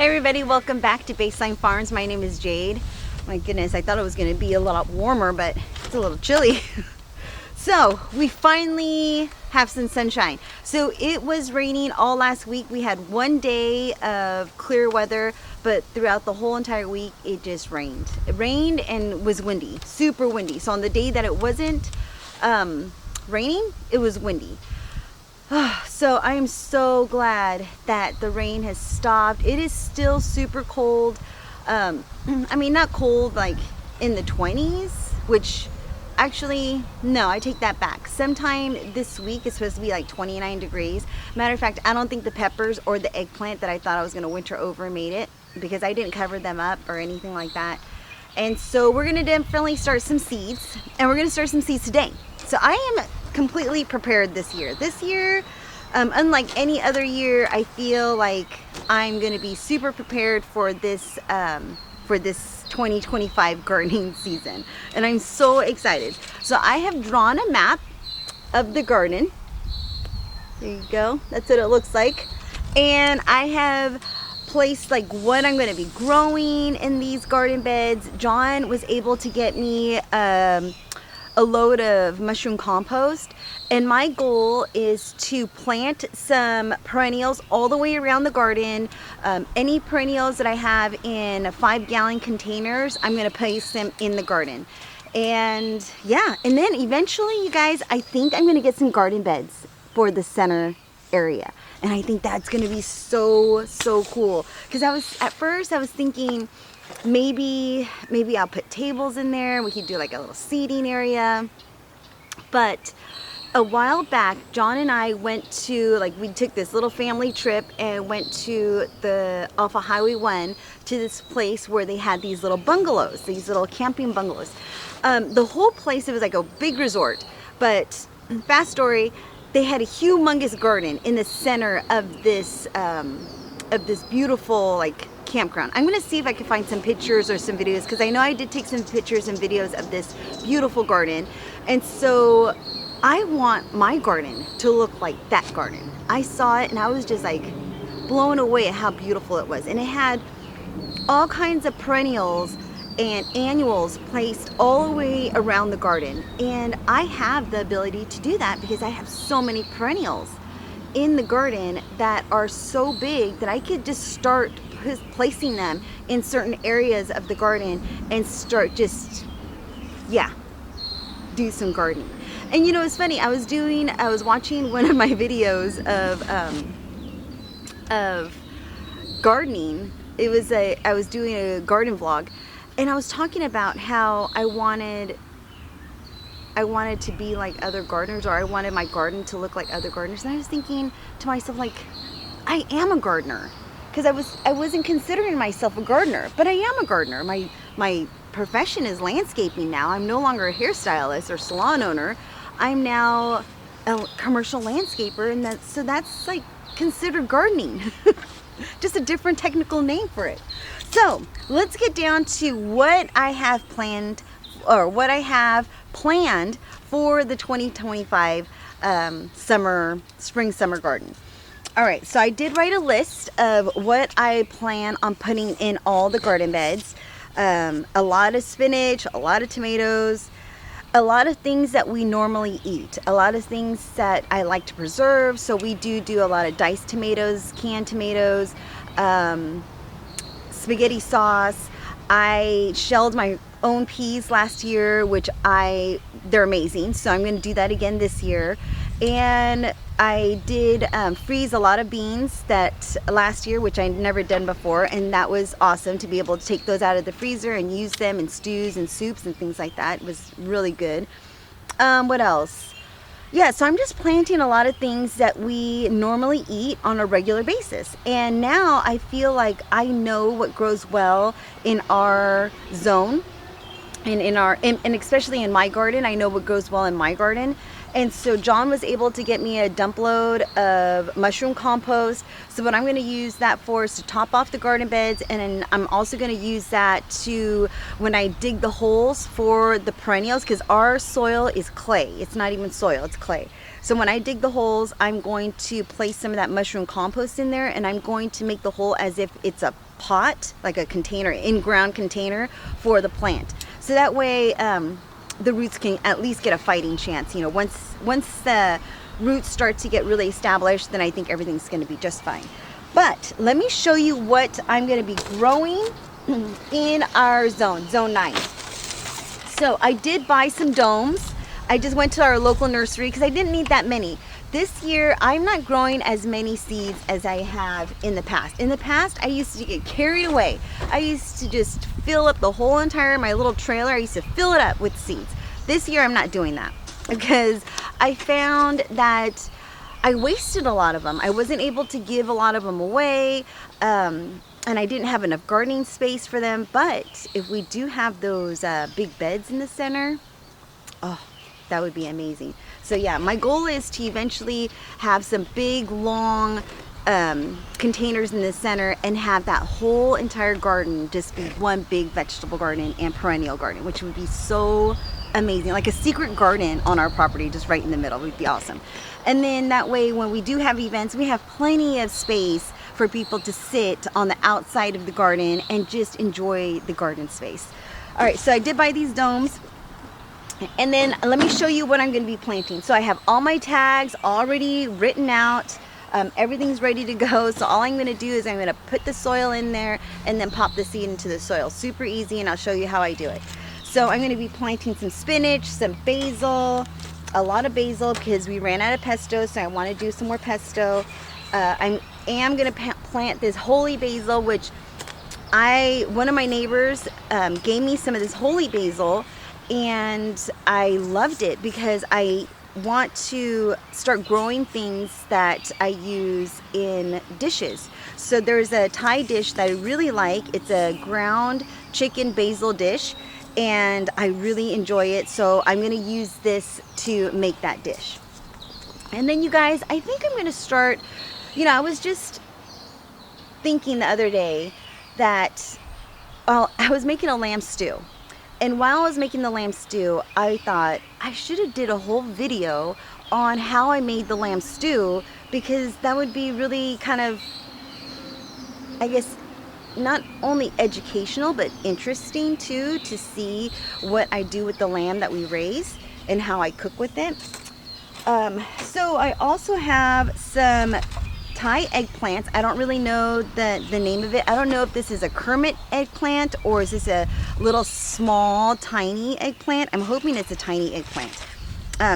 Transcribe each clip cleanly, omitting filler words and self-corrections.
Hey everybody, welcome back to Baseline Farms. My name is Jade. My goodness, I thought it was going to be a lot warmer, but it's a little chilly. So we finally have some sunshine. So it was raining all last week. We had one day of clear weather, but throughout the whole entire week it just rained. It rained and was windy, super windy. So on the day that it wasn't raining, it was windy. So I am so glad that the rain has stopped. It is still super cold. I mean, not cold like in the 20s, which actually, no, I take that back. Sometime this week it's supposed to be like 29 degrees. Matter of fact, I don't think the peppers or the eggplant that I thought I was going to winter over made it, because I didn't cover them up or anything like that. And so we're going to definitely start some seeds, and we're going to start some seeds today. So I am completely prepared this year. This year, unlike any other year, I feel like I'm going to be super prepared for this 2025 gardening season, and I'm so excited. So I have drawn a map of the garden. There you go. That's what it looks like. And I have placed like what I'm going to be growing in these garden beds. John was able to get me a load of mushroom compost, and my goal is to plant some perennials all the way around the garden. Any perennials that I have in 5-gallon containers, I'm going to place them in the garden. And yeah, and then eventually, you guys, I think I'm going to get some garden beds for the center area, and I think that's going to be so cool, because at first I was thinking maybe I'll put tables in there. We could do like a little seating area. But a while back, John and I went to, we took this little family trip and went to off of Highway 1 to this place where they had these little bungalows, these little camping bungalows. The whole place, it was like a big resort, but fast story, they had a humongous garden in the center of this beautiful campground. I'm going to see if I can find some pictures or some videos, because I know I did take some pictures and videos of this beautiful garden. And so I want my garden to look like that garden. I saw it and I was just like blown away at how beautiful it was. And it had all kinds of perennials and annuals placed all the way around the garden. And I have the ability to do that because I have so many perennials in the garden that are so big that I could just start placing them in certain areas of the garden and start just, do some gardening. And you know, it's funny, I was watching one of my videos of gardening. I was doing a garden vlog, and I was talking about how I wanted to be like other gardeners, or I wanted my garden to look like other gardeners. And I was thinking to myself, I am a gardener, because I wasn't considering myself a gardener, but I am a gardener. My profession is landscaping now. I'm no longer a hairstylist or salon owner. I'm now a commercial landscaper, and that's like considered gardening. Just a different technical name for it. So let's get down to what I have planned, or what I have planned for the 2025 spring summer garden. All right, so I did write a list of what I plan on putting in all the garden beds. A lot of spinach, a lot of tomatoes, a lot of things that we normally eat, a lot of things that I like to preserve. So we do a lot of diced tomatoes, canned tomatoes, spaghetti sauce. I shelled my own peas last year, which they're amazing. So I'm going to do that again this year. And I did freeze a lot of beans that last year, which I'd never done before, and that was awesome to be able to take those out of the freezer and use them in stews and soups and things like that. It was really good. What else? Yeah, so I'm just planting a lot of things that we normally eat on a regular basis. And now I feel like I know what grows well in our zone, and and especially in my garden. I know what grows well in my garden. And so John was able to get me a dump load of mushroom compost. So what I'm going to use that for is to top off the garden beds, and then I'm also going to use that to, when I dig the holes for the perennials, because our soil is clay. It's not even soil, it's clay. So when I dig the holes, I'm going to place some of that mushroom compost in there, and I'm going to make the hole as if it's a pot, like a container, in-ground container for the plant. So that way the roots can at least get a fighting chance. You know, once the roots start to get really established, then I think everything's going to be just fine. But let me show you what I'm going to be growing in our zone 9. So I did buy some domes. I just went to our local nursery because I didn't need that many. This year, I'm not growing as many seeds as I have in the past. In the past, I used to get carried away. I used to just fill up the whole entire, my little trailer, I used to fill it up with seeds. This year, I'm not doing that because I found that I wasted a lot of them. I wasn't able to give a lot of them away, and I didn't have enough gardening space for them. But if we do have those big beds in the center, oh, that would be amazing. So yeah, my goal is to eventually have some big, long containers in the center and have that whole entire garden just be one big vegetable garden and perennial garden, which would be so amazing. Like a secret garden on our property, just right in the middle, would be awesome. And then that way, when we do have events, we have plenty of space for people to sit on the outside of the garden and just enjoy the garden space. All right, so I did buy these domes. And then let me show you what I'm going to be planting. So I have all my tags already written out. Everything's ready to go. So all I'm going to do is I'm going to put the soil in there and then pop the seed into the soil. Super easy, and I'll show you how I do it. So I'm going to be planting some spinach, some basil, a lot of basil because we ran out of pesto, so I want to do some more pesto. I am going to plant this holy basil, which one of my neighbors gave me some of this holy basil, and I loved it because I want to start growing things that I use in dishes. So there's a Thai dish that I really like. It's a ground chicken basil dish, and I really enjoy it. So I'm going to use this to make that dish. And then you guys, I think I'm going to start, you know, I was just thinking the other day that I was making a lamb stew. And while I was making the lamb stew, I thought I should have did a whole video on how I made the lamb stew, because that would be really kind of, I guess, not only educational, but interesting too, to see what I do with the lamb that we raise and how I cook with it. So I also have some Thai eggplants. I don't really know the name of it. I don't know if this is a Kermit eggplant or is this a little small tiny eggplant. I'm hoping it's a tiny eggplant.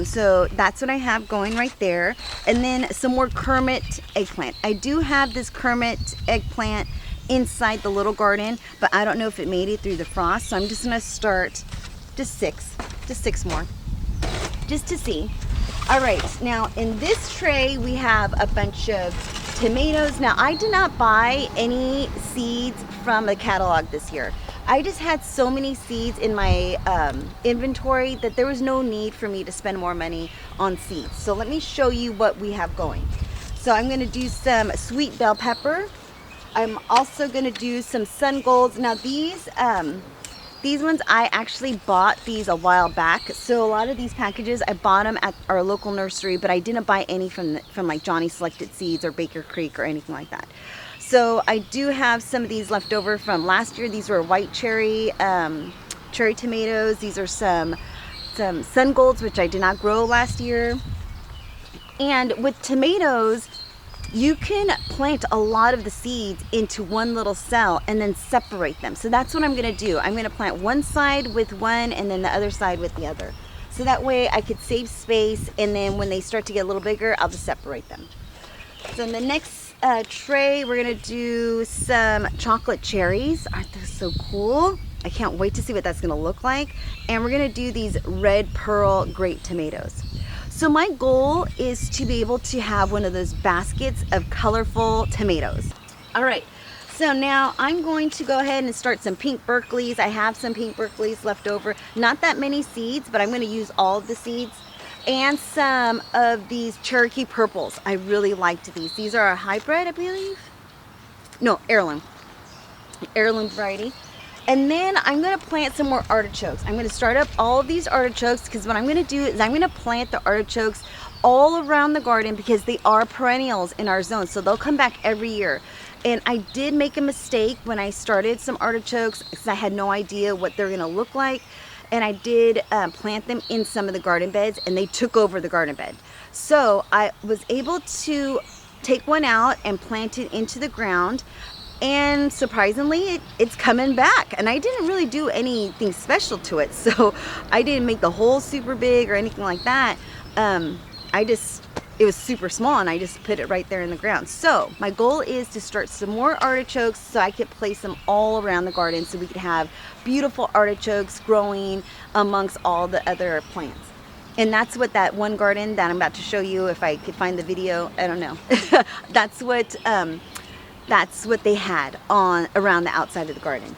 So that's what I have going right there. And then some more Kermit eggplant. I do have this Kermit eggplant inside the little garden, but I don't know if it made it through the frost. So I'm just gonna start just six more, just to see. All right, now in this tray we have a bunch of tomatoes. Now I did not buy any seeds from the catalog this year. I just had so many seeds in my inventory that there was no need for me to spend more money on seeds. So let me show you what we have going. So I'm gonna do some sweet bell pepper. I'm also gonna do some sun golds. Now these ones, I actually bought these a while back. So a lot of these packages, I bought them at our local nursery, but I didn't buy any from like Johnny Selected Seeds or Baker Creek or anything like that. So I do have some of these left over from last year. These were white cherry tomatoes. These are some sun golds, which I did not grow last year. And with tomatoes, you can plant a lot of the seeds into one little cell and then separate them. So that's what I'm gonna do. I'm gonna plant one side with one and then the other side with the other. So that way I could save space, and then when they start to get a little bigger, I'll just separate them. So in the next tray, we're gonna do some chocolate cherries. Aren't those so cool? I can't wait to see what that's gonna look like. And we're gonna do these red pearl grape tomatoes. So my goal is to be able to have one of those baskets of colorful tomatoes. All right, so now I'm going to go ahead and start some pink Berkeleys. I have some pink Berkeleys left over. Not that many seeds, but I'm gonna use all of the seeds. And some of these Cherokee purples. I really liked these. These are a hybrid, I believe. No, heirloom variety. And then I'm gonna plant some more artichokes. I'm gonna start up all of these artichokes, because what I'm gonna do is I'm gonna plant the artichokes all around the garden, because they are perennials in our zone, so they'll come back every year. And I did make a mistake when I started some artichokes because I had no idea what they're gonna look like. And I did plant them in some of the garden beds, and they took over the garden bed. So I was able to take one out and plant it into the ground, and surprisingly it's coming back. And I didn't really do anything special to it, so I didn't make the hole super big or anything like that. It was super small, and I just put it right there in the ground. So my goal is to start some more artichokes so I could place them all around the garden so we could have beautiful artichokes growing amongst all the other plants. And that's what that one garden that I'm about to show you, if I could find the video, I don't know. That's what they had on around the outside of the garden.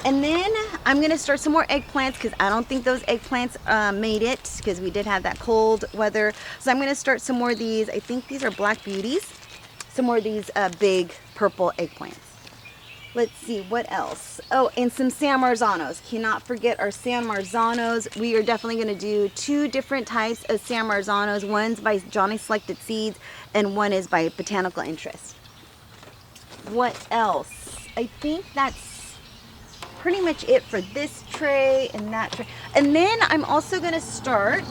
And then I'm gonna start some more eggplants because I don't think those eggplants made it because we did have that cold weather. So I'm gonna start some more of these. I think these are black beauties. Some more of these big purple eggplants. Let's see, what else? Oh, and some San Marzanos. Cannot forget our San Marzanos. We are definitely gonna do 2 different types of San Marzanos. One's by Johnny Selected Seeds and one is by Botanical Interest. What else? I think that's pretty much it for this tray and that tray. And then I'm also gonna start,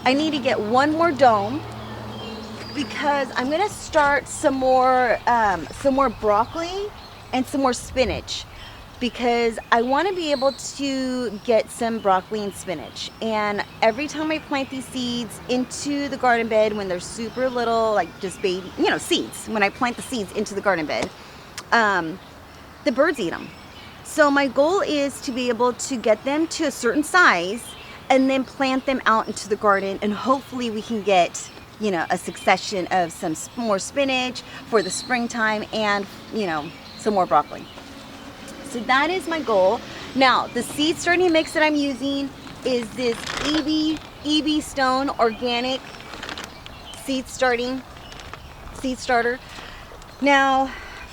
I need to get one more dome because I'm gonna start some more broccoli and some more spinach because I want to be able to get some broccoli and spinach. And every time I plant these seeds into the garden bed when they're super little, like just baby, seeds, when I plant the seeds into the garden bed, the birds eat them. So my goal is to be able to get them to a certain size and then plant them out into the garden, and hopefully we can get, a succession of some more spinach for the springtime and, some more broccoli. So that is my goal. Now, the seed starting mix that I'm using is this EB Stone Organic seed starter. Now,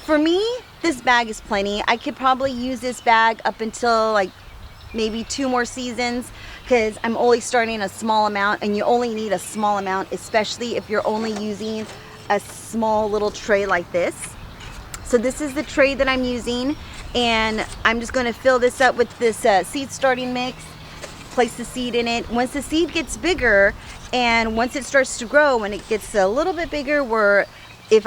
for me, this bag is plenty. I could probably use this bag up until like maybe 2 more seasons because I'm only starting a small amount, and you only need a small amount, especially if you're only using a small little tray like this. So this is the tray that I'm using, and I'm just going to fill this up with this seed starting mix, place the seed in it. Once the seed gets bigger and once it starts to grow, when it gets a little bit bigger, where if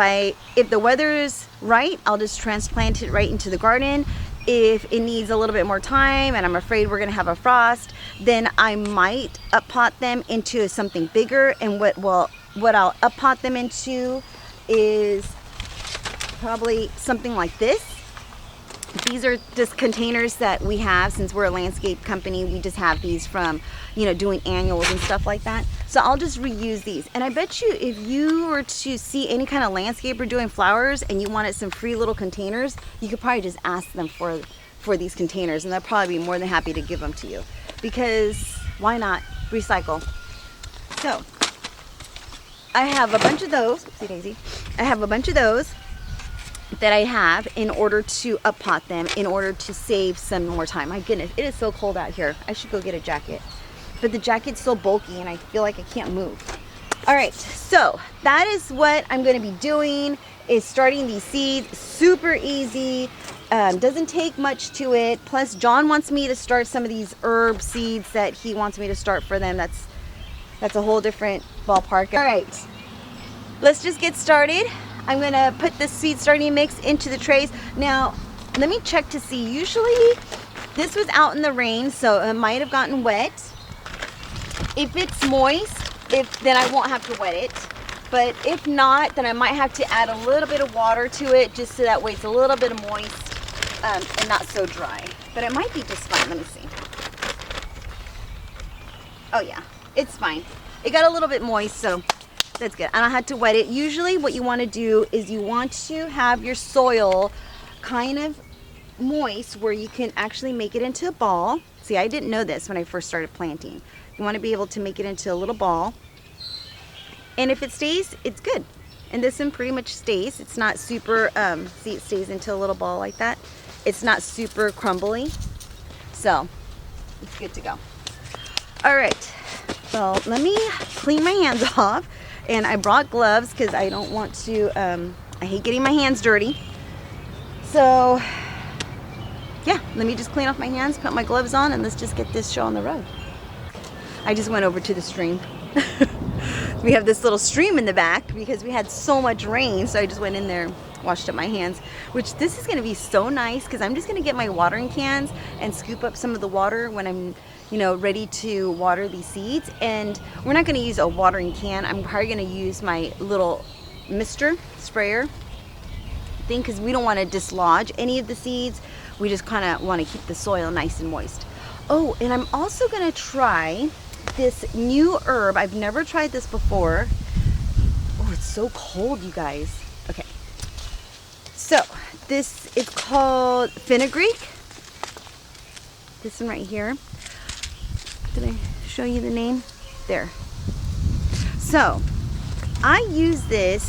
the weather is right, I'll just transplant it right into the garden. If it needs a little bit more time and I'm afraid we're gonna have a frost, then I might up pot them into something bigger. And what I'll up pot them into is probably something like this. These are just containers that we have. Since we're a landscape company, we just have these from, doing annuals and stuff like that. So I'll just reuse these. And I bet you if you were to see any kind of landscaper doing flowers and you wanted some free little containers, you could probably just ask them for these containers, and they'll probably be more than happy to give them to you, because why not recycle? So I have a bunch of those. Oopsie daisy. I have a bunch of those that I have in order to up pot them, in order to save some more time. My goodness, it is so cold out here. I should go get a jacket, but the jacket's so bulky and I feel like I can't move. All right, so that is what I'm going to be doing, is starting these seeds. Super easy, doesn't take much to it. Plus John wants me to start some of these herb seeds that he wants me to start for them. That's a whole different ballpark. All right, let's just get started. I'm gonna put the seed starting mix into the trays. Now, let me check to see. Usually this was out in the rain, so it might have gotten wet. If it's moist, then I won't have to wet it. But if not, then I might have to add a little bit of water to it, just so that way it's a little bit moist and not so dry. But it might be just fine. Let me see. Oh yeah, it's fine. It got a little bit moist, so that's good. I don't have to wet it. Usually what you want to do is you want to have your soil kind of moist where you can actually make it into a ball. See, I didn't know this when I first started planting. You want to be able to make it into a little ball. And if it stays, it's good. And this one pretty much stays. It's not super, see, it stays into a little ball like that. It's not super crumbly. So it's good to go. All right, well, let me clean my hands off. And I brought gloves because I don't want to, I hate getting my hands dirty. So yeah, let me just clean off my hands, put my gloves on, and let's just get this show on the road. I just went over to the stream. We have this little stream in the back because we had so much rain, so I just went in there, washed up my hands, which this is going to be so nice because I'm just going to get my watering cans and scoop up some of the water when I'm, you know, ready to water these seeds. And we're not going to use a watering can. I'm probably going to use my little mister sprayer thing because we don't want to dislodge any of the seeds. We just kind of want to keep the soil nice and moist. Oh, and I'm also going to try this new herb. I've never tried this before. Oh, it's so cold, you guys. Okay. So, this is called fenugreek. This one right here. Did I show you the name? There. So, I use this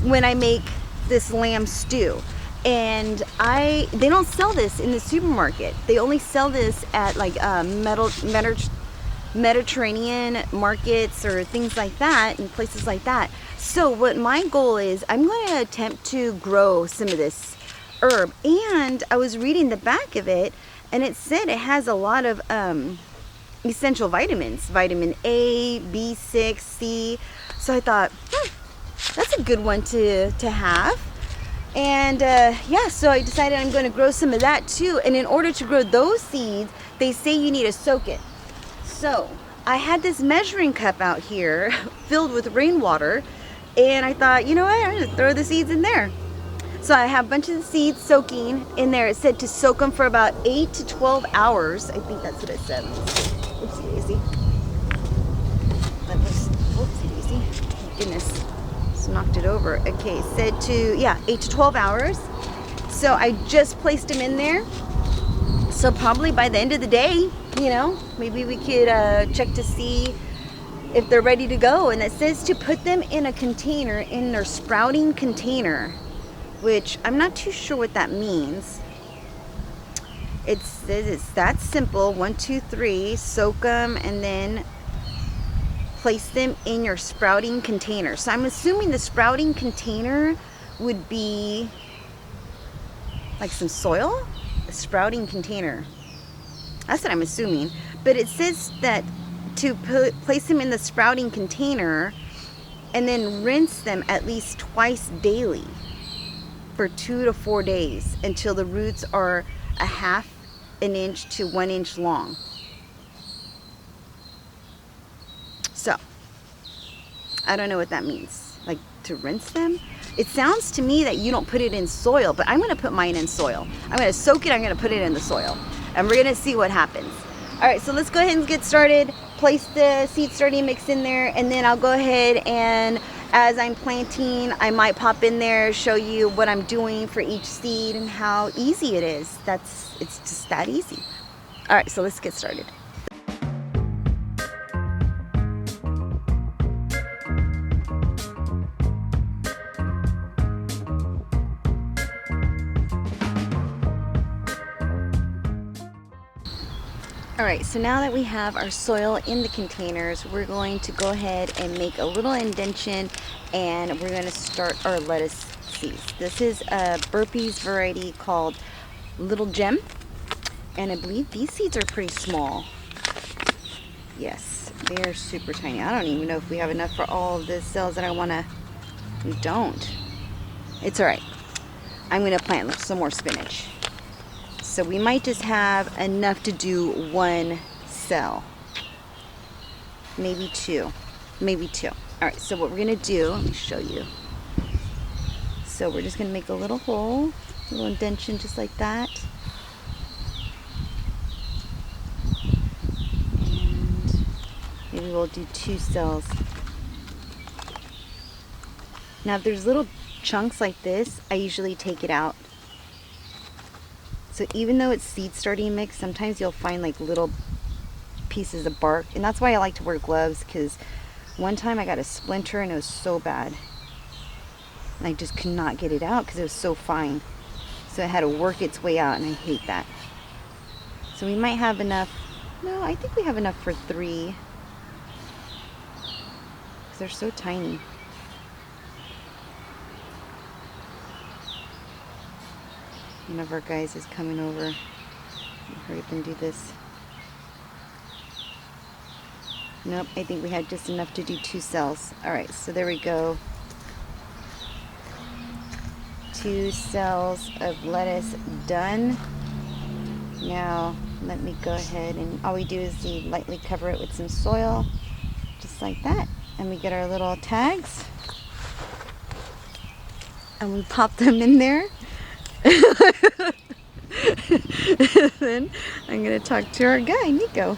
when I make this lamb stew. And they don't sell this in the supermarket. They only sell this at like Mediterranean markets or things like that, and places like that. So what my goal is, I'm going to attempt to grow some of this herb. And I was reading the back of it, and it said it has a lot of essential vitamins, vitamin A, B6, C. So I thought, that's a good one to have. And yeah, so I decided I'm going to grow some of that too. And in order to grow those seeds, they say you need to soak it. So I had this measuring cup out here filled with rainwater, and I thought, you know what, I'm going to throw the seeds in there. So I have a bunch of the seeds soaking in there. It said to soak them for about 8 to 12 hours. I think that's what it said. Oopsie daisy. Oopsie daisy. Goodness. Knocked it over. Okay, said to, yeah, 8 to 12 hours. So I just placed them in there. So probably by the end of the day, you know, maybe we could check to see if they're ready to go. And it says to put them in a container, in their sprouting container, which I'm not too sure what that means. It says it's that simple. 1, 2, 3, soak them, and then place them in your sprouting container. So I'm assuming the sprouting container would be like some soil? A sprouting container. That's what I'm assuming. But it says that to place them in the sprouting container and then rinse them at least twice daily for 2 to 4 days until the roots are a half an inch to 1 inch long. So, I don't know what that means. Like, to rinse them? It sounds to me that you don't put it in soil, but I'm going to put mine in soil. I'm going to soak it, I'm going to put it in the soil. And we're going to see what happens. Alright, so let's go ahead and get started. Place the seed starting mix in there, and then I'll go ahead and, as I'm planting, I might pop in there, show you what I'm doing for each seed and how easy it is. It's just that easy. Alright, so let's get started. Alright, so now that we have our soil in the containers, we're going to go ahead and make a little indentation, and we're going to start our lettuce seeds. This is a Burpee's variety called Little Gem, and I believe these seeds are pretty small. Yes, they are super tiny. I don't even know if we have enough for all of the cells that I want to. We don't. It's alright. I'm going to plant some more spinach. So we might just have enough to do 1 cell. Maybe 2. Maybe 2. Alright, so what we're going to do, let me show you. So we're just going to make a little hole, a little indentation just like that. And maybe we'll do 2 cells. Now if there's little chunks like this, I usually take it out. So even though it's seed starting mix, sometimes you'll find like little pieces of bark. And that's why I like to wear gloves, because One time I got a splinter and it was so bad. And I just could not get it out because it was so fine. So it had to work its way out, and I hate that. So we might have enough. No, I think we have enough for 3. Because they're so tiny. One of our guys is coming over. Hurry up and do this. Nope, I think we had just enough to do 2 cells. Alright, so there we go. 2 cells of lettuce done. Now, let me go ahead and all we do is lightly cover it with some soil. Just like that. And we get our little tags. And we pop them in there. Then I'm going to talk to our guy, Nico.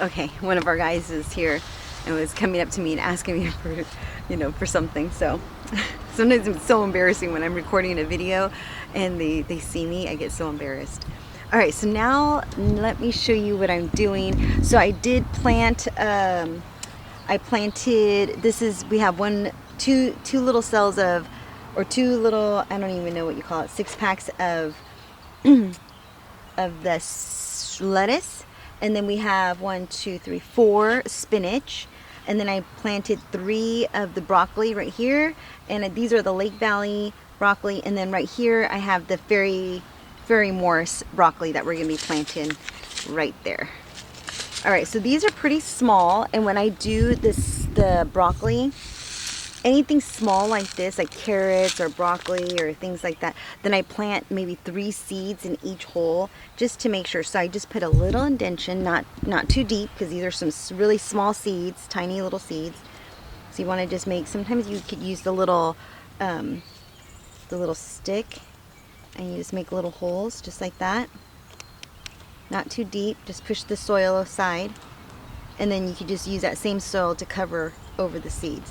Okay, one of our guys is here and was coming up to me and asking me for, for something. So sometimes it's so embarrassing when I'm recording a video and they see me. I get so embarrassed. All right, so now let me show you what I'm doing. So I did plant. I planted. We have two little cells of, or 2 little. I don't even know what you call it. 6 packs of of the lettuce. And then we have 1, 2, 3, 4 spinach. And then I planted 3 of the broccoli right here. And these are the Lake Valley broccoli. And then right here I have the Fairy Morse broccoli that we're going to be planting right there. All right, so these are pretty small. And when I do the broccoli, anything small like this, like carrots or broccoli or things like that, then I plant maybe 3 seeds in each hole just to make sure. So I just put a little indentation, not too deep, because these are some really small seeds, tiny little seeds. So you want to just make, sometimes you could use the little stick, and you just make little holes just like that. Not too deep, just push the soil aside, and then you could just use that same soil to cover over the seeds.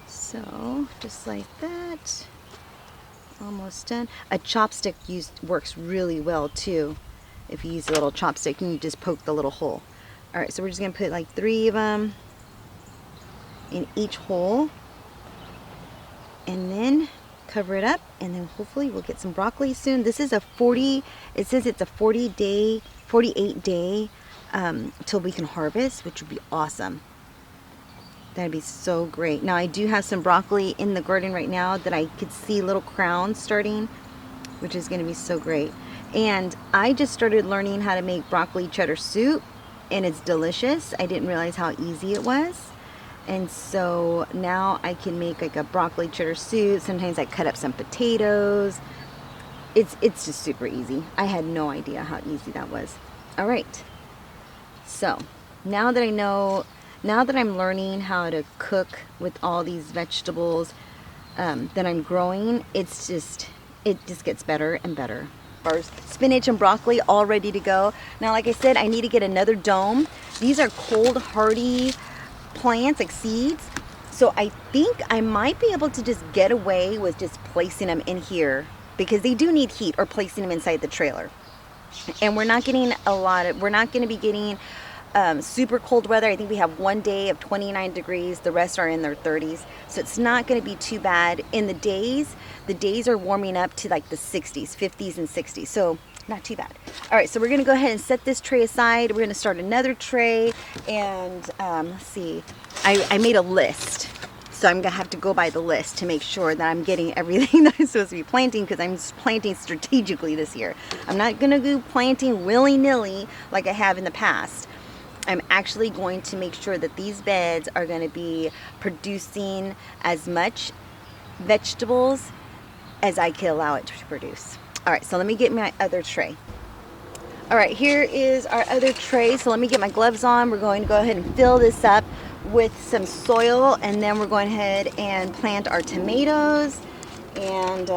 So, just like that. Almost done. A chopstick works really well too. If you use a little chopstick and you just poke the little hole. Alright, so we're just going to put like 3 of them in each hole. And then cover it up. And then hopefully we'll get some broccoli soon. This is it says it's a 48 day till we can harvest, which would be awesome. That'd be so great. Now I do have some broccoli in the garden right now that I could see little crowns starting, which is going to be so great. And I just started learning how to make broccoli cheddar soup, and it's delicious. I didn't realize how easy it was. And so now I can make like a broccoli cheddar soup. Sometimes I cut up some potatoes. It's just super easy. I had no idea how easy that was. All right. So now that I'm learning how to cook with all these vegetables that I'm growing, it just gets better and better. Spinach and broccoli all ready to go. Now, like I said, I need to get another dome. These are cold hardy plants, like seeds. So I think I might be able to just get away with just placing them in here, because they do need heat, or placing them inside the trailer. And we're not going to be getting super cold weather. I think we have 1 day of 29 degrees. The rest are in their 30s. So it's not going to be too bad. In the days are warming up to like the 60s, 50s and 60s. So not too bad. All right, so we're going to go ahead and set this tray aside. We're going to start another tray. And let's see. I made a list. So I'm going to have to go by the list to make sure that I'm getting everything that I'm supposed to be planting, because I'm planting strategically this year. I'm not going to go planting willy-nilly like I have in the past. I'm actually going to make sure that these beds are going to be producing as much vegetables as I can allow it to produce. All right, so let me get my other tray. All right, here is our other tray. So let me get my gloves on. We're going to go ahead and fill this up with some soil, and then we're going ahead and plant our tomatoes. And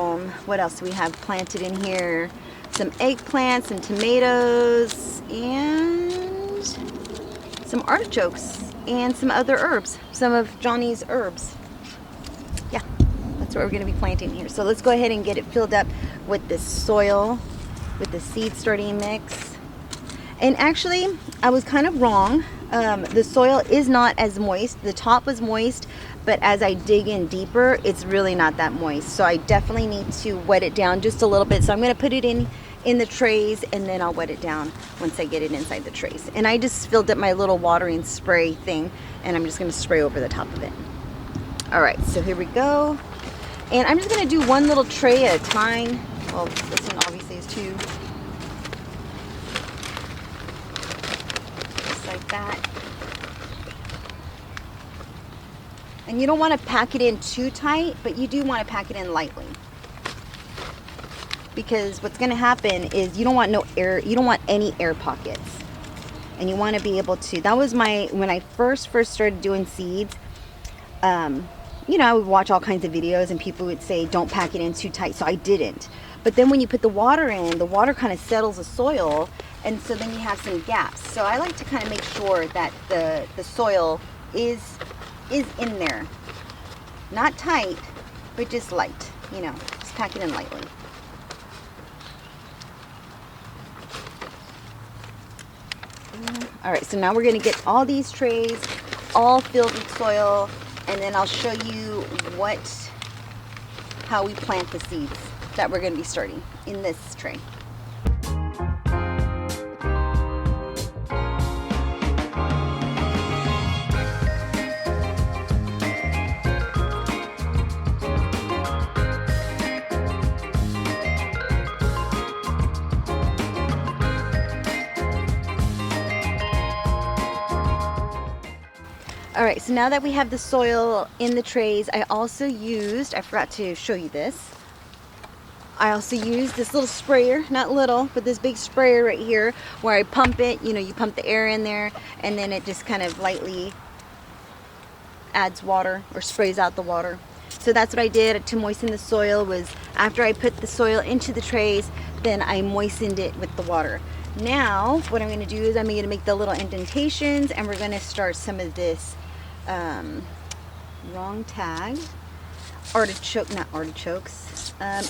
what else do we have planted in here? Some eggplants, some tomatoes, and some artichokes, and some other herbs, some of Johnny's herbs. Yeah, that's what we're going to be planting here. So let's go ahead and get it filled up with this soil, with the seed starting mix. And actually, I was kind of wrong. The soil is not as moist. The top was moist, but as I dig in deeper, it's really not that moist. So I definitely need to wet it down just a little bit. So I'm going to put it in the trays, and then I'll wet it down once I get it inside the trays. And I just filled up my little watering spray thing, and I'm just going to spray over the top of it. All right, so here we go. And I'm just going to do one little tray at a time. Well, this one obviously is two. Like that. And you don't want to pack it in too tight, but you do want to pack it in lightly, because what's going to happen is you don't want no air, you don't want any air pockets, and you want to be able to. That was when I first started doing seeds. You know, I would watch all kinds of videos and people would say don't pack it in too tight, so I didn't. But then when you put the water in, the water kind of settles the soil, and so then you have some gaps. So I like to kind of make sure that the soil is in there. Not tight, but just light, you know, just pack it in lightly. All right, so now we're gonna get all these trays all filled with soil, and then I'll show you how we plant the seeds that we're gonna be starting in this tray. All right, so now that we have the soil in the trays, I forgot to show you this. I also used this little sprayer, not little, but this big sprayer right here where I pump it. You know, you pump the air in there and then it just kind of lightly adds water or sprays out the water. So that's what I did to moisten the soil. Was after I put the soil into the trays, then I moistened it with the water. Now what I'm going to do is I'm going to make the little indentations, and we're going to start some of this wrong tag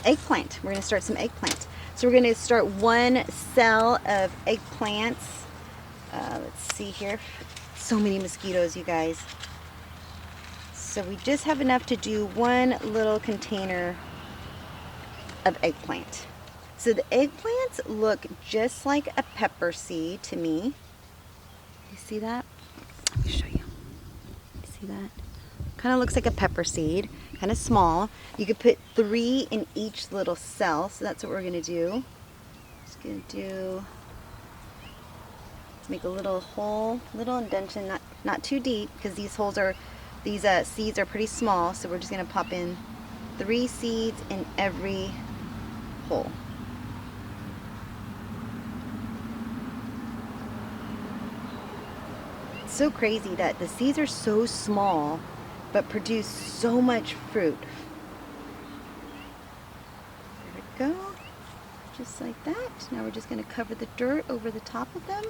eggplant. We're going to start some eggplant. So we're going to start one cell of eggplants. Let's see here. So many mosquitoes, you guys. So we just have enough to do one little container of eggplant. So the eggplants look just like a pepper seed to me. You see that? Let me show you. You see that? Kind of looks like a pepper seed, kind of small. You could put 3 in each little cell, so that's what we're gonna do. Just gonna make a little hole, little indentation, not too deep, because these seeds are pretty small. So we're just gonna pop in 3 seeds in every hole. It's so crazy that the seeds are so small but produce so much fruit. There we go. Just like that. Now we're just going to cover the dirt over the top of them.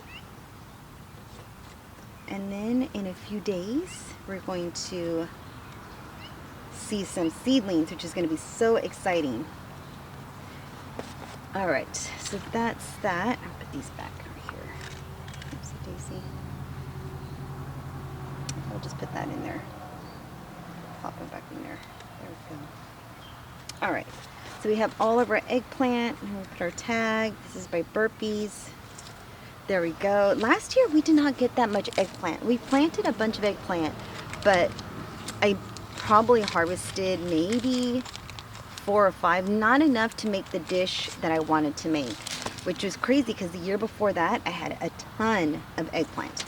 And then in a few days, we're going to see some seedlings, which is going to be so exciting. All right, so that's that. I'll put these back right here. Oopsie daisy. I'll just put that in there. Pop them back in there. There we go. All right, so we have all of our eggplant. And we'll put our tag. This is by Burpees. There we go. Last year we did not get that much eggplant. We planted a bunch of eggplant, but I probably harvested maybe 4 or 5, not enough to make the dish that I wanted to make, which was crazy because the year before that I had a ton of eggplant.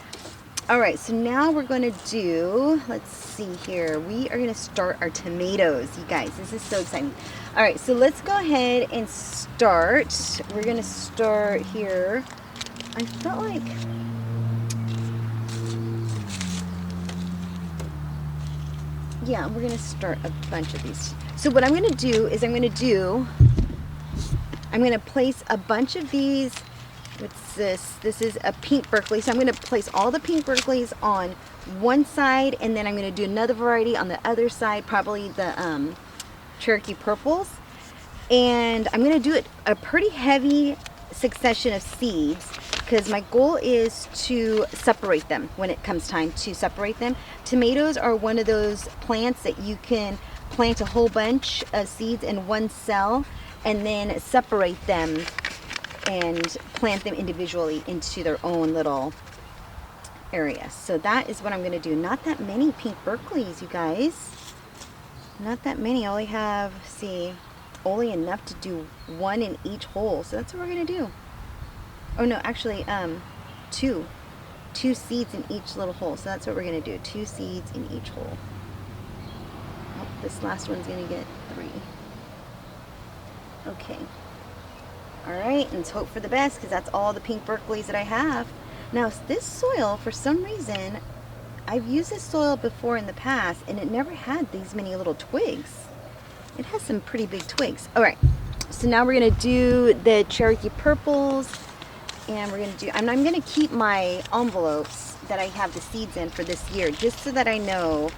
All right, so now we're going to do, let's see here, we are going to start our tomatoes, you guys. This is so exciting. All right, so let's go ahead and start. We're going to start here. I felt like we're going to start a bunch of these. So what I'm going to do is I'm going to place a bunch of these. What's this? This is a pink Berkeley. So I'm going to place all the pink Berkeleys on one side, and then I'm going to do another variety on the other side, probably the Cherokee Purples. And I'm going to do it a pretty heavy succession of seeds. because my goal is to separate them when it comes time to separate them. Tomatoes are one of those plants that you can plant a whole bunch of seeds in one cell and then separate them and plant them individually into their own little area. So that is what I'm going to do. Not that many pink Berkeleys, you guys. Not that many. I only have, see, only enough to do one in each hole. So that's what we're going to do. Oh no, actually, two seeds in each little hole. So that's what we're going to do. 2 seeds in each hole. Oh, this last one's going to get 3. Okay. All right, and let's hope for the best, because that's all the pink Berkeleys that I have. Now, this soil, for some reason, I've used this soil before in the past, and it never had these many little twigs. It has some pretty big twigs. All right, so now we're going to do the Cherokee purples, and we're going to do, I'm going to keep my envelopes that I have the seeds in for this year, just so that I know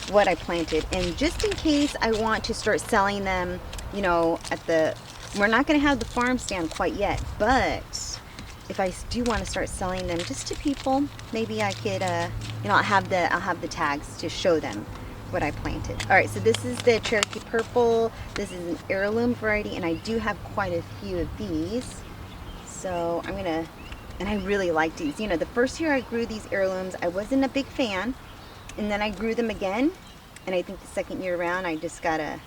what I planted, and just in case I want to start selling them, you know, at the, we're not going to have the farm stand quite yet, but if I do want to start selling them just to people, maybe I could, you know, I'll have the tags to show them what I planted. All right, so this is the Cherokee purple. This is an heirloom variety, and I do have quite a few of these. So I'm gonna, and I really like these. You know, the first year I grew these heirlooms, I wasn't a big fan, and then I grew them again, and I think the second year around, I just got a,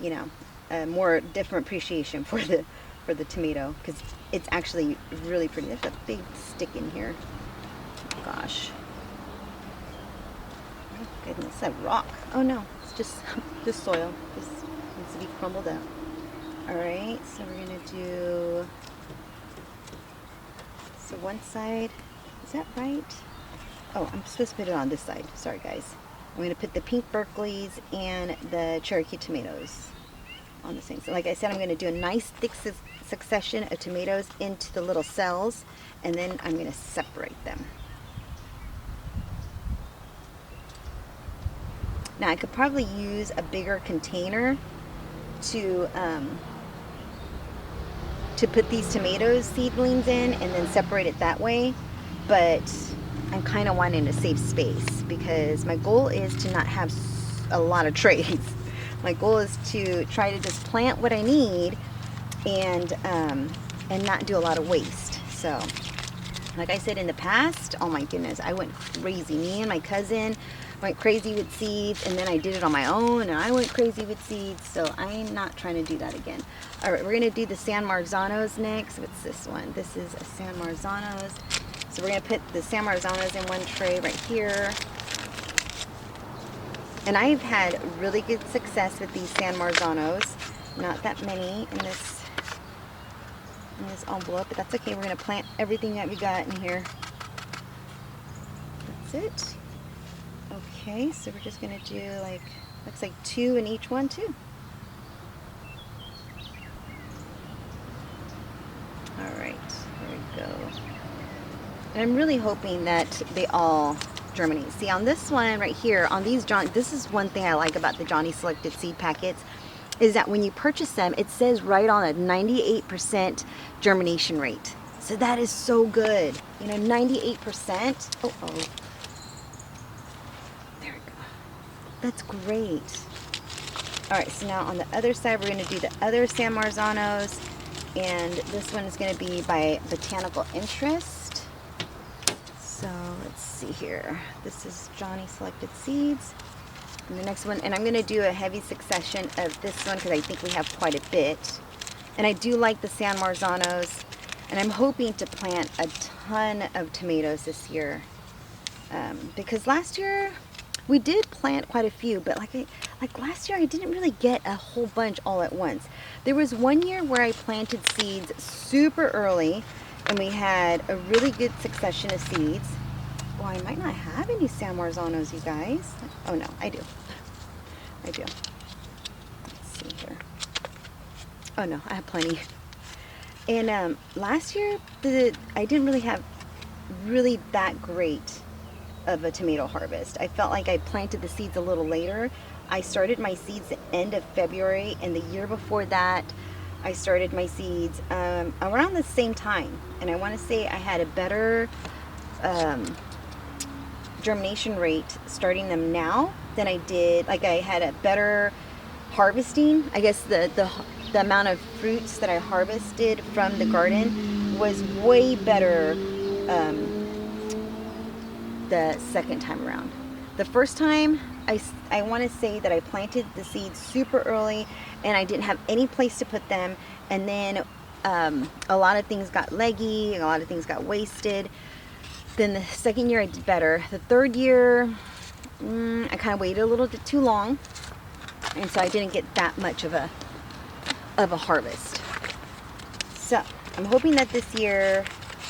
you know, a more different appreciation for the tomato, because it's actually really pretty. There's a big stick in here. Gosh. Oh goodness, that rock. Oh no, it's just soil. This needs to be crumbled up. All right, so we're gonna do, so one side, is that right? Oh, I'm supposed to put it on this side. Sorry guys. I'm gonna put the pink Berkeleys and the Cherokee tomatoes on the same. So like I said, I'm going to do a nice thick succession of tomatoes into the little cells, and then I'm going to separate them. Now I could probably use a bigger container to put these tomatoes seedlings in and then separate it that way, but I'm kind of wanting to save space because my goal is to not have a lot of trays. My goal is to try to just plant what I need and not do a lot of waste. So, like I said in the past, oh my goodness, I went crazy. Me and my cousin went crazy with seeds, and then I did it on my own, and I went crazy with seeds. So I'm not trying to do that again. All right, we're gonna do the San Marzanos next. What's this one? This is a San Marzanos. So we're gonna put the San Marzanos in one tray right here. And I've had really good success with these San Marzanos. Not that many in this envelope, but that's okay. We're going to plant everything that we got in here. That's it. Okay, so we're just going to do like, looks like 2 in each one too. All right, there we go. And I'm really hoping that they all germinate. See, on this one right here, on these this is one thing I like about the Johnny Selected seed packets, is that when you purchase them, it says right on a 98% germination rate. So that is so good. You know, 98%. Oh, there we go. That's great. All right, so now on the other side, we're going to do the other San Marzanos, and this one is going to be by botanical interest. So let's see here. This is Johnny Selected Seeds. And the next one, and I'm going to do a heavy succession of this one because I think we have quite a bit. And I do like the San Marzanos. And I'm hoping to plant a ton of tomatoes this year. Because last year we did plant quite a few, but like last year I didn't really get a whole bunch all at once. There was one year where I planted seeds super early, and we had a really good succession of seeds. Well, I might not have any San Marzanos, you guys. Oh no, I do. I do. Let's see here. Oh no, I have plenty. And last year, I didn't really have that great of a tomato harvest. I felt like I planted the seeds a little later. I started my seeds the end of February, and the year before that, I started my seeds around the same time, and I want to say I had a better germination rate starting them now than I did. Like, I had a better harvesting. I guess the amount of fruits that I harvested from the garden was way better the second time around. The first time, I want to say that I planted the seeds super early and I didn't have any place to put them, and then a lot of things got leggy, a lot of things got wasted. Then the second year I did better. The third year, I kind of waited a little bit too long, and so I didn't get that much of a harvest. So I'm hoping that this year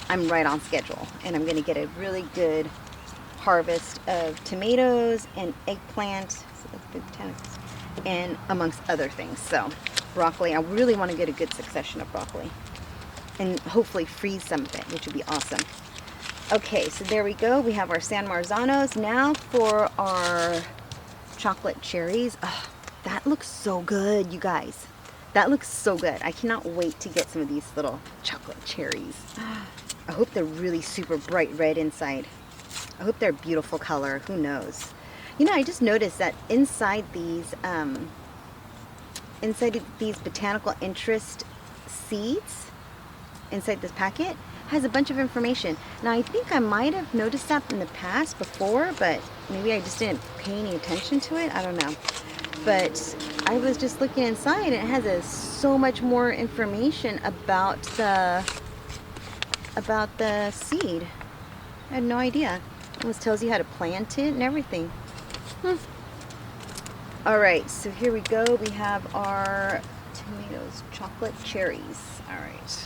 I'm right on schedule and I'm going to get a really good harvest of tomatoes and eggplant, so that's big botanicals, and amongst other things. So broccoli, I really want to get a good succession of broccoli and hopefully freeze some of it, which would be awesome. Okay, so there we go. We have our San Marzanos. Now for our chocolate cherries. Oh, that looks so good, you guys. That looks so good. I cannot wait to get some of these little chocolate cherries. I hope they're really super bright red inside. I hope they're a beautiful color. Who knows? You know, I just noticed that inside these botanical interest seeds, inside this packet, has a bunch of information. Now, I think I might have noticed that in the past before, but maybe I just didn't pay any attention to it. I don't know. But I was just looking inside, and it has so much more information about the seed. I had no idea. It almost tells you how to plant it and everything. All right, so here we go. We have our tomatoes, chocolate cherries. All right.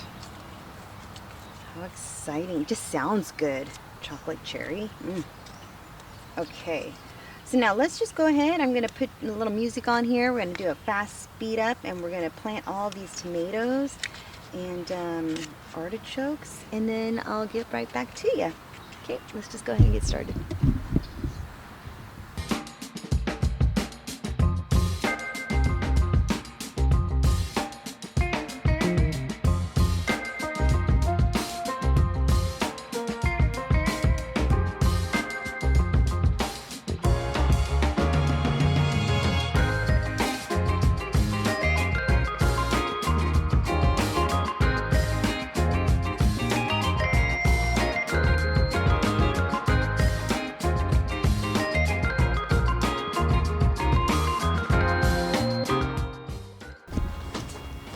How exciting. It just sounds good. Chocolate cherry. Okay. So now let's just go ahead. I'm going to put a little music on here. We're going to do a fast speed up, and we're going to plant all these tomatoes and artichokes, and then I'll get right back to you. Okay, let's just go ahead and get started.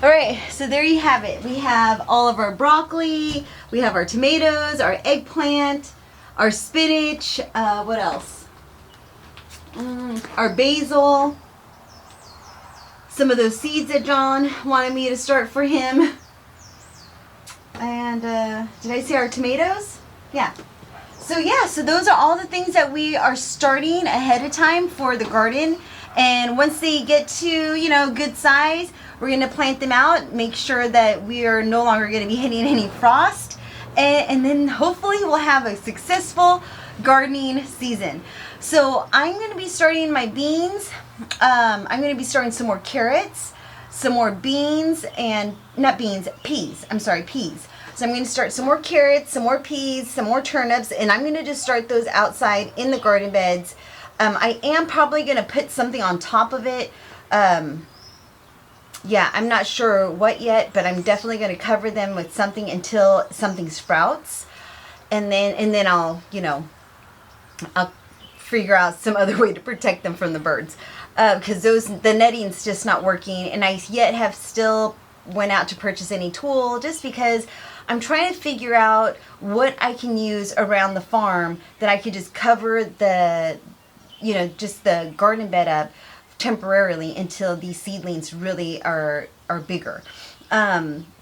All right, so there you have it. We have all of our broccoli, we have our tomatoes, our eggplant, our spinach, what else? Our basil, some of those seeds that John wanted me to start for him. And did I say our tomatoes? Yeah. So those are all the things that we are starting ahead of time for the garden. And once they get to, good size, we're going to plant them out, make sure that we are no longer going to be hitting any frost, and then hopefully we'll have a successful gardening season. So I'm going to be starting my beans. I'm going to be starting some more carrots, some more beans, and peas. I'm sorry, peas. So I'm going to start some more carrots, some more peas, some more turnips, and I'm going to just start those outside in the garden beds. I am probably going to put something on top of it. Yeah, I'm not sure what yet, but I'm definitely going to cover them with something until something sprouts. And then I'll figure out some other way to protect them from the birds. Because the netting's just not working, and I yet have still went out to purchase any tool, just because I'm trying to figure out what I can use around the farm that I could just cover just the garden bed up temporarily until these seedlings really are bigger,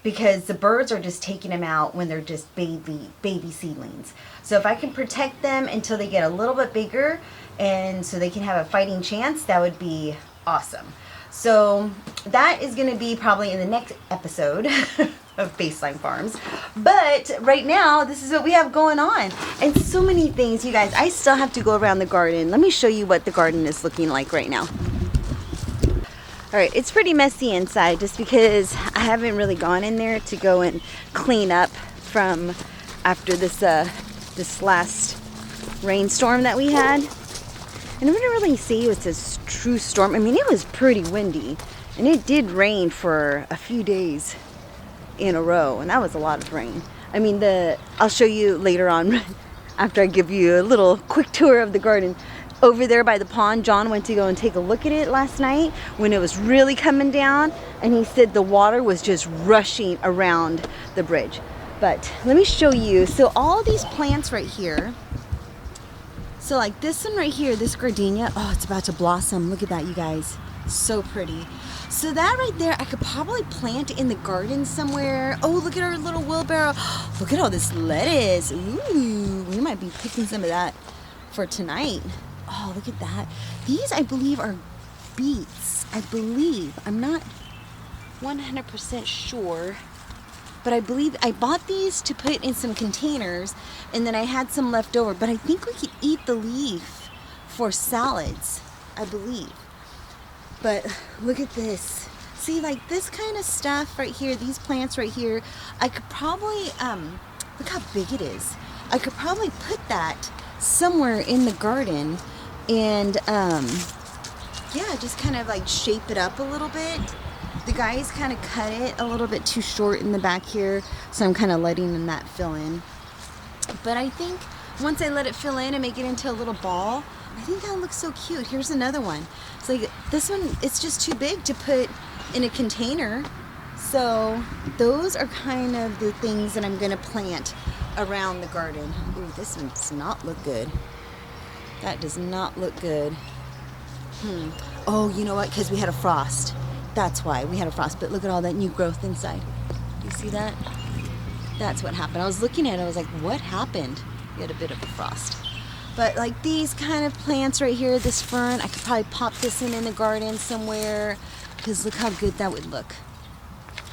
because the birds are just taking them out when they're just baby seedlings. So if I can protect them until they get a little bit bigger, and so they can have a fighting chance, that would be awesome. So that is going to be probably in the next episode of Baseline Farms. But right now, this is what we have going on. And so many things, you guys. I still have to go around the garden. Let me show you what the garden is looking like right now. All right, it's pretty messy inside just because I haven't really gone in there to go and clean up from after this last rainstorm that we had. And I wouldn't really say it was a true storm. I mean, it was pretty windy, and it did rain for a few days in a row, and that was a lot of rain. I mean, I'll show you later on after I give you a little quick tour of the garden. Over there by the pond, John went to go and take a look at it last night when it was really coming down, and he said the water was just rushing around the bridge. But let me show you. So all these plants right here, so like this one right here, this gardenia, oh, it's about to blossom. Look at that, you guys. So pretty. So that right there, I could probably plant in the garden somewhere. Oh, look at our little wheelbarrow. Look at all this lettuce. Ooh, we might be picking some of that for tonight. Oh, look at that. These, I believe, are beets. I believe. I'm not 100% sure. But I believe I bought these to put in some containers, and then I had some left over. But I think we could eat the leaf for salads, I believe. But look at this. See, like this kind of stuff right here, these plants right here, I could probably, look how big it is. I could probably put that somewhere in the garden and, yeah, just kind of like shape it up a little bit. The guys kind of cut it a little bit too short in the back here, so I'm kind of letting that fill in. But I think once I let it fill in and make it into a little ball, I think that looks so cute. Here's another one. It's like this one, it's just too big to put in a container. So those are kind of the things that I'm going to plant around the garden. Ooh, this one does not look good. That does not look good. Oh, you know what? Because we had a frost. That's why we had a frost. But look at all that new growth inside. Do you see that? That's what happened. I was looking at it. I was like, what happened? We had a bit of a frost. But like these kind of plants right here, this fern, I could probably pop this in the garden somewhere. Because look how good that would look.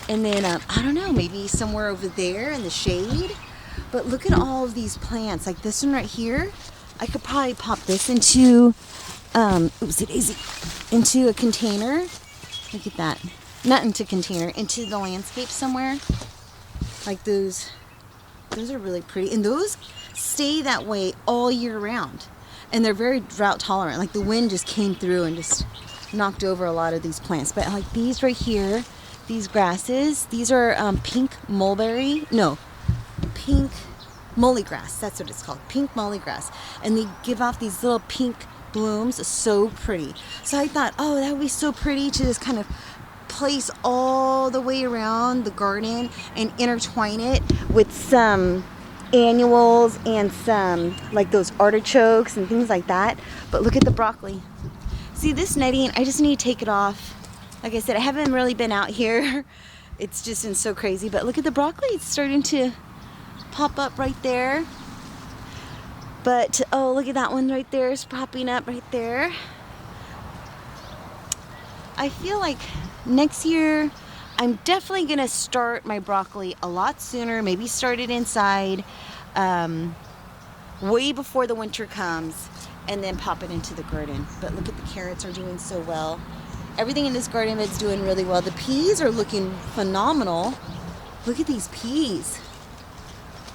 And then, I don't know, maybe somewhere over there in the shade. But look at all of these plants. Like this one right here. I could probably pop this into, into a container. Look at that. Not into container, into the landscape somewhere. Like those are really pretty. And those stay that way all year round. And they're very drought tolerant. Like the wind just came through and just knocked over a lot of these plants. But like these right here, these grasses, these are pink mulberry. No, pink molly grass. That's what it's called. Pink molly grass. And they give off these little pink blooms. So pretty. So I thought, oh, that would be so pretty to just kind of place all the way around the garden and intertwine it with some annuals and some like those artichokes and things like that. But look at the broccoli. See this netting, I just need to take it off. Like I said, I haven't really been out here. It's just been so crazy. But look at the broccoli. It's starting to pop up right there. But oh, look at that one right there. It's popping up right there. I feel like next year I'm definitely gonna start my broccoli a lot sooner. Maybe start it inside way before the winter comes, and then pop it into the garden. But look at the carrots are doing so well. Everything in this garden is doing really well. The peas are looking phenomenal. Look at these peas.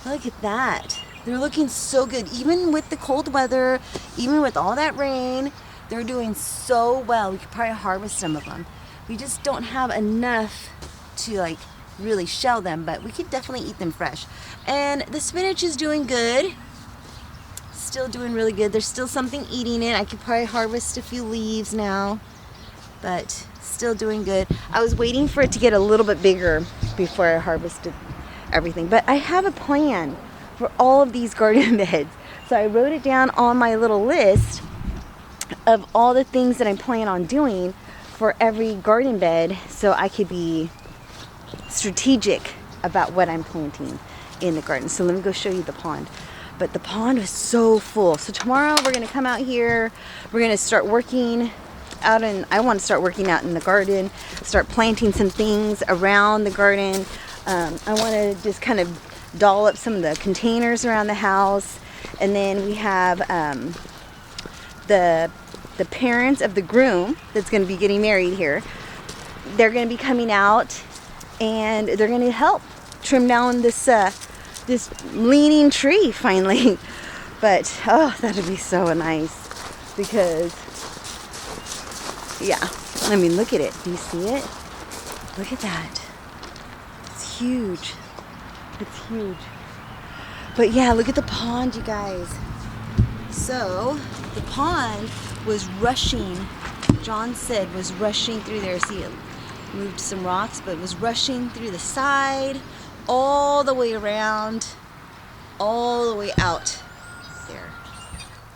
Look at that. They're looking so good. Even with the cold weather, even with all that rain, they're doing so well. We could probably harvest some of them. We just don't have enough to like really shell them, but we could definitely eat them fresh. And the spinach is doing good. Still doing really good. There's still something eating it. I could probably harvest a few leaves now, but still doing good. I was waiting for it to get a little bit bigger before I harvested everything. But I have a plan for all of these garden beds. So I wrote it down on my little list of all the things that I plan on doing for every garden bed, so I could be strategic about what I'm planting in the garden. So let me go show you the pond. But the pond was so full. So tomorrow we're gonna come out here. We're gonna start working out I want to start working out in the garden, start planting some things around the garden. I want to just kind of doll up some of the containers around the house. And then we have the parents of the groom that's going to be getting married here. they're going to be coming out and they're going to help trim down this this leaning tree finally. But oh, that'd be so nice, because yeah, I mean, look at it. Do you see it? Look at that. It's huge. It's huge. But yeah, look at the pond, you guys. So the pond was rushing, John said, was rushing through there. See, it moved some rocks, but it was rushing through the side, all the way around, all the way out there.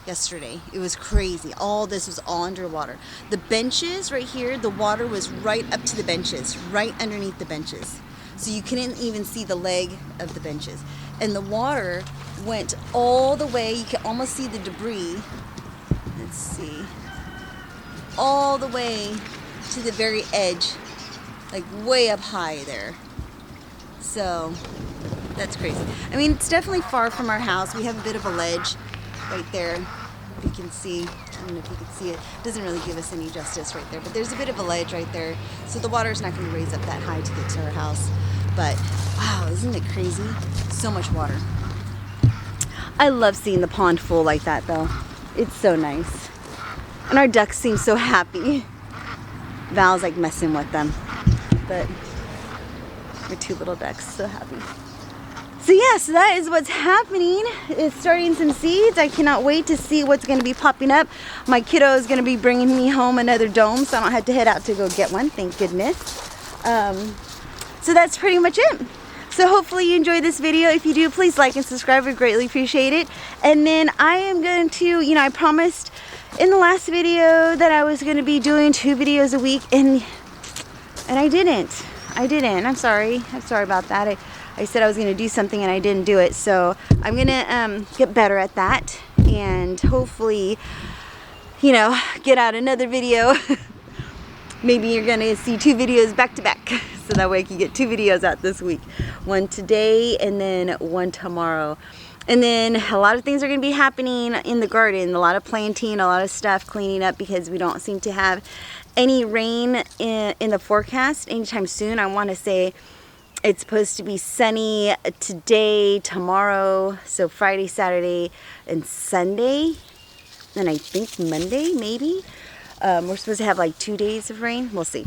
Yesterday, it was crazy. All this was all underwater. The benches right here, the water was right up to the benches, right underneath the benches. So you couldn't even see the leg of the benches. And the water went all the way, you can almost see the debris. Let's see. All the way to the very edge, like way up high there. So that's crazy. I mean, it's definitely far from our house. We have a bit of a ledge right there. If you can see, I don't know if you can see it. It doesn't really give us any justice right there, but there's a bit of a ledge right there. So the water's not going to raise up that high to get to our house. But wow, isn't it crazy? So much water. I love seeing the pond full like that though. It's so nice. And our ducks seem so happy. Val's like messing with them. But our two little ducks, so happy. So yeah, so that is what's happening. It's starting some seeds. I cannot wait to see what's going to be popping up. My kiddo is going to be bringing me home another dome, so I don't have to head out to go get one, thank goodness. So that's pretty much it. So hopefully you enjoyed this video. If you do, please like and subscribe. I greatly appreciate it. And then I am going to, I promised in the last video that I was going to be doing 2 videos a week, and I didn't. I'm sorry about that. I said I was going to do something and I didn't do it. So I'm going to get better at that, and hopefully, get out another video. Maybe you're going to see 2 videos back to back. So that way I can get 2 videos out this week. One today and then one tomorrow. And then a lot of things are going to be happening in the garden. A lot of planting, a lot of stuff cleaning up, because we don't seem to have any rain in the forecast anytime soon. I want to say it's supposed to be sunny today, tomorrow, so Friday, Saturday, and Sunday. And I think Monday, maybe. We're supposed to have like 2 days of rain. We'll see.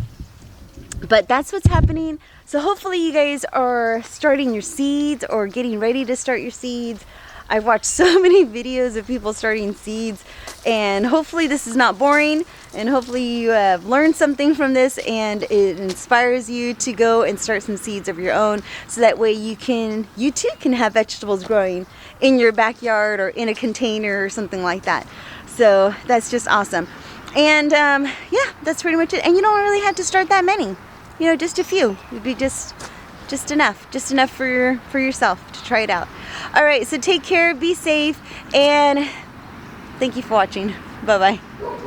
But that's what's happening. So hopefully you guys are starting your seeds or getting ready to start your seeds. I've watched so many videos of people starting seeds, and hopefully this is not boring, and hopefully you have learned something from this and it inspires you to go and start some seeds of your own, so that way you too can have vegetables growing in your backyard or in a container or something like that. So that's just awesome. And yeah, that's pretty much it. And you don't really have to start that many. Just a few would be just enough for yourself to try it out. All right, so take care, be safe, and thank you for watching. Bye bye.